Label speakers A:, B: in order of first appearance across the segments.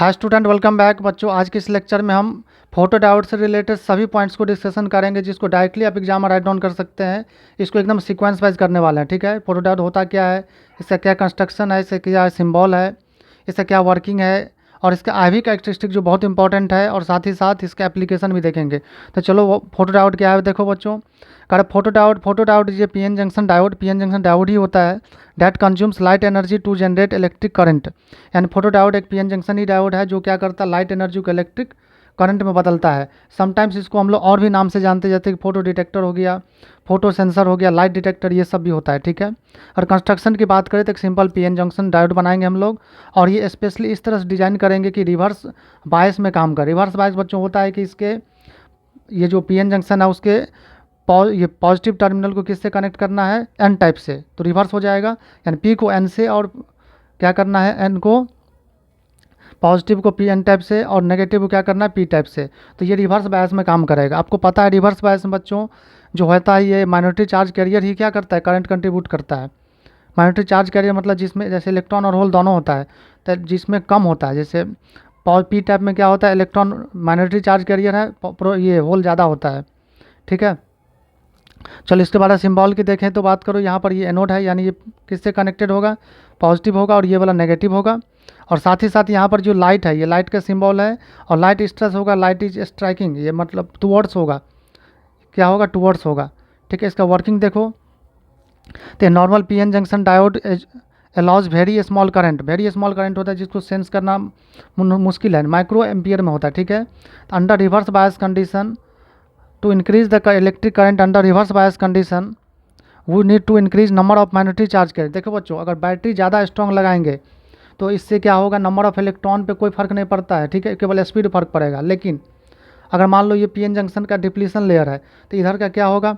A: Hi student, welcome back बच्चों। आज के इस लेक्चर में हम फोटो डायोड से रिलेटेड सभी पॉइंट्स को डिस्कशन करेंगे, जिसको डायरेक्टली आप एग्जाम में राइट डाउन कर सकते हैं। इसको एकदम सीक्वेंस वाइज करने वाले हैं, ठीक है। फोटो डायोड होता क्या है, इसका क्या कंस्ट्रक्शन है, इसका क्या सिंबल है, इसका क्या वर्किंग है, और इसका आईवी कैरेक्टरिस्टिक जो बहुत इंपॉर्टेंट है, और साथ ही साथ इसका एप्लीकेशन भी देखेंगे। तो चलो वो फोटो डायोड क्या है देखो बच्चों। कर फोटो डायोड ये पीएन जंक्शन डायोड ही होता है that consumes light energy to generate electric current. यानी फोटो डायोड एक पीएन जंक्शन ही डायोड है जो क्या करता है, लाइट एनर्जी को इलेक्ट्रिक करंट में बदलता है। समटाइम्स इसको हम लोग और भी नाम से जानते हैं, जैसे कि फोटो डिटेक्टर हो गया, फोटो सेंसर हो गया, लाइट डिटेक्टर, ये सब भी होता है, ठीक है। और कंस्ट्रक्शन की बात करें तो एक सिंपल पीएन जंक्शन डायोड बनाएंगे हम लोग, और ये स्पेशली इस तरह से डिज़ाइन करेंगे कि रिवर्स बायस में काम करे। रिवर्स बायस बच्चों होता है कि इसके ये जो पीएन जंक्शन है उसके ये पॉजिटिव टर्मिनल को किससे कनेक्ट करना है, एन टाइप से, तो रिवर्स हो जाएगा। यानी पी को एन से और क्या करना है, एन को पॉजिटिव को पी एन टाइप से और नेगेटिव को क्या करना है, पी टाइप से। तो ये रिवर्स बायस में काम करेगा। आपको पता है रिवर्स बायस में बच्चों जो होता है ये माइनॉरिटी चार्ज कैरियर ही क्या करता है, करंट कंट्रीब्यूट करता है। माइनॉरिटी चार्ज कैरियर मतलब जिसमें जैसे इलेक्ट्रॉन और होल दोनों होता है, तो जिसमें कम होता है, जैसे पी टाइप में क्या होता है, इलेक्ट्रॉन माइनॉरिटी चार्ज कैरियर है, ये होल ज़्यादा होता है, ठीक है। चलो इसके बाद सिंबल की देखें तो बात करो, यहाँ पर ये एनोड है, यानी ये किससे कनेक्टेड होगा, पॉजिटिव होगा, और ये वाला नेगेटिव होगा। और साथ ही साथ यहाँ पर जो लाइट है, ये लाइट का सिंबल है, और लाइट स्ट्रेस होगा, लाइट इज स्ट्राइकिंग, ये मतलब टूवर्ड्स होगा, क्या होगा, टूवर्ड्स होगा, ठीक है। इसका वर्किंग देखो, तो normal PN junction diode allows very small current होता है जिसको सेंस करना मुश्किल है, माइक्रो एम्पियर में होता है, ठीक है। Under reverse bias condition to increase the electric current under reverse bias condition we need to increase number of minority charge carrier। देखो बच्चों, अगर बैटरी ज़्यादा स्ट्रॉन्ग लगाएंगे तो इससे क्या होगा, नंबर ऑफ इलेक्ट्रॉन पे कोई फर्क नहीं पड़ता है, ठीक है, केवल स्पीड फर्क पड़ेगा। लेकिन अगर मान लो ये पीएन जंक्शन का डिप्लीशन लेयर है, तो इधर का क्या होगा,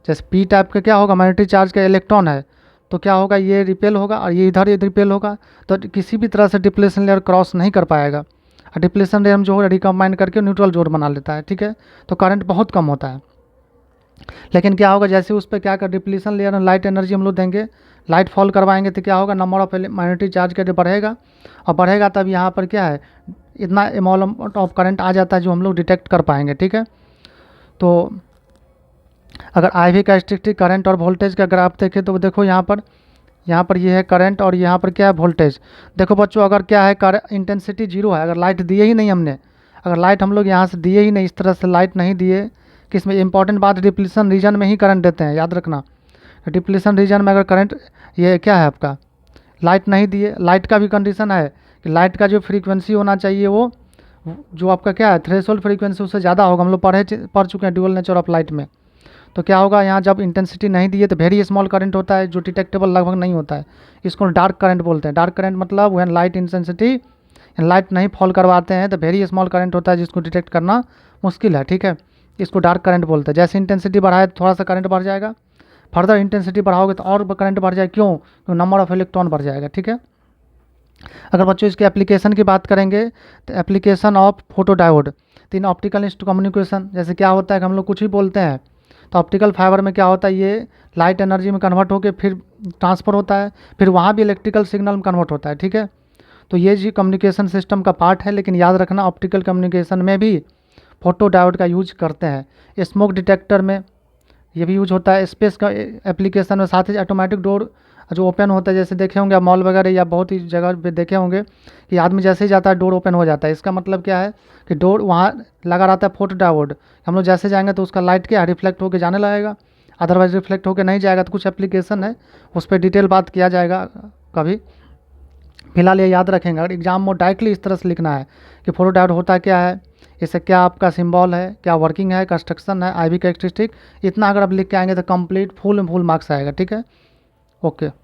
A: जैसे पी टाइप का क्या होगा, माइनॉरिटी चार्ज का इलेक्ट्रॉन है, तो क्या होगा, ये रिपेल होगा और ये इधर रिपेल होगा, तो किसी भी तरह से डिप्लीशन लेयर क्रॉस नहीं कर पाएगा। डिप्लीशन रेम जो है रिकम्बाइन करके न्यूट्रल जोन बना लेता है, ठीक है। तो करंट बहुत कम होता है। लेकिन क्या होगा, जैसे उस पर क्या कर डिप्लीशन लेयर में लाइट एनर्जी हम लोग देंगे, लाइट फॉल करवाएंगे, तो क्या होगा, नंबर ऑफ माइनॉरिटी चार्ज का बढ़ेगा, और बढ़ेगा तब यहाँ पर क्या है, इतना अमाउंट ऑफ करंट आ जाता है जो हम लोग डिटेक्ट कर पाएंगे, ठीक है। तो अगर आईवी कैरेक्टरिस्टिक करंट और वोल्टेज का ग्राफ देखें तो देखो यहाँ पर ये है करंट और यहाँ पर क्या है, वोल्टेज। देखो बच्चों, अगर क्या है, इंटेंसिटी जीरो है, अगर लाइट दिए ही नहीं हमने, अगर लाइट हम लोग यहाँ से दिए ही नहीं, इस तरह से लाइट नहीं दिए, कि इसमें इंपॉर्टेंट बात, डिप्लीशन रीजन में ही करंट देते हैं, याद रखना। डिप्लीशन रीजन में अगर करंट, ये क्या है आपका, लाइट नहीं दिए, लाइट का भी कंडीशन है कि लाइट का जो फ्रीक्वेंसी होना चाहिए वो जो आपका क्या है, थ्रेशोल्ड फ्रीक्वेंसी उससे ज़्यादा होगा। हम लोग पढ़ चुके हैं ड्यूअल नेचर ऑफ लाइट में। तो क्या होगा, यहाँ जब इंटेंसिटी नहीं दी है तो वेरी स्मॉल करंट होता है जो डिटेक्टेबल लगभग नहीं होता है, इसको डार्क करंट बोलते हैं। डार्क करंट मतलब वह लाइट इंटेंसिटी, लाइट नहीं फॉल करवाते हैं तो वेरी स्मॉल करंट होता है जिसको डिटेक्ट करना मुश्किल है, ठीक है, इसको डार्क करंट बोलते हैं। जैसे इंटेंसिटी बढ़ाए तो थोड़ा सा करंट बढ़ जाएगा, फर्दर इंटेंसिटी बढ़ाओगे तो और करंट बढ़ जाए, क्यों, तो नंबर ऑफ इलेक्ट्रॉन बढ़ जाएगा, ठीक है। अगर बच्चों इसके एप्लीकेशन की बात करेंगे तो एप्लीकेशन ऑफ फोटो डायोड, तो इन ऑप्टिकल इंस्ट्रूमेंट कम्युनिकेशन, जैसे क्या होता है कि हम लोग कुछ भी बोलते हैं तो ऑप्टिकल फाइबर में क्या होता है, ये लाइट एनर्जी में कन्वर्ट होकर फिर ट्रांसफ़र होता है, फिर वहाँ भी इलेक्ट्रिकल सिग्नल में कन्वर्ट होता है, ठीक है। तो ये जी कम्युनिकेशन सिस्टम का पार्ट है। लेकिन याद रखना, ऑप्टिकल कम्युनिकेशन में भी फोटो डायोड का यूज करते हैं। स्मोक डिटेक्टर में ये भी यूज होता है, स्पेस का एप्लीकेशन में, साथ ही ऑटोमेटिक डोर जो ओपन होता है, जैसे देखे होंगे मॉल वगैरह या बहुत ही जगह पे देखे होंगे कि आदमी जैसे ही जाता है डोर ओपन हो जाता है। इसका मतलब क्या है कि डोर वहाँ लगा रहता है फोटो डायोड, हम लोग जैसे जाएंगे तो उसका लाइट क्या रिफ्लेक्ट होकर जाने लगेगा, अदरवाइज रिफ्लेक्ट होकर नहीं जाएगा। तो कुछ एप्लीकेशन है, उस पर डिटेल बात किया जाएगा कभी। फिलहाल ये याद रखेंगे, अगर एग्जाम में डायरेक्टली इस तरह से लिखना है कि फोटो डायोड होता क्या है, इससे क्या आपका सिंबल है, क्या वर्किंग है, कंस्ट्रक्शन है, आईवी कैरेक्टरिस्टिक, इतना अगर आप लिख के आएंगे तो कंप्लीट फुल मार्क्स आएगा, ठीक है। ओके।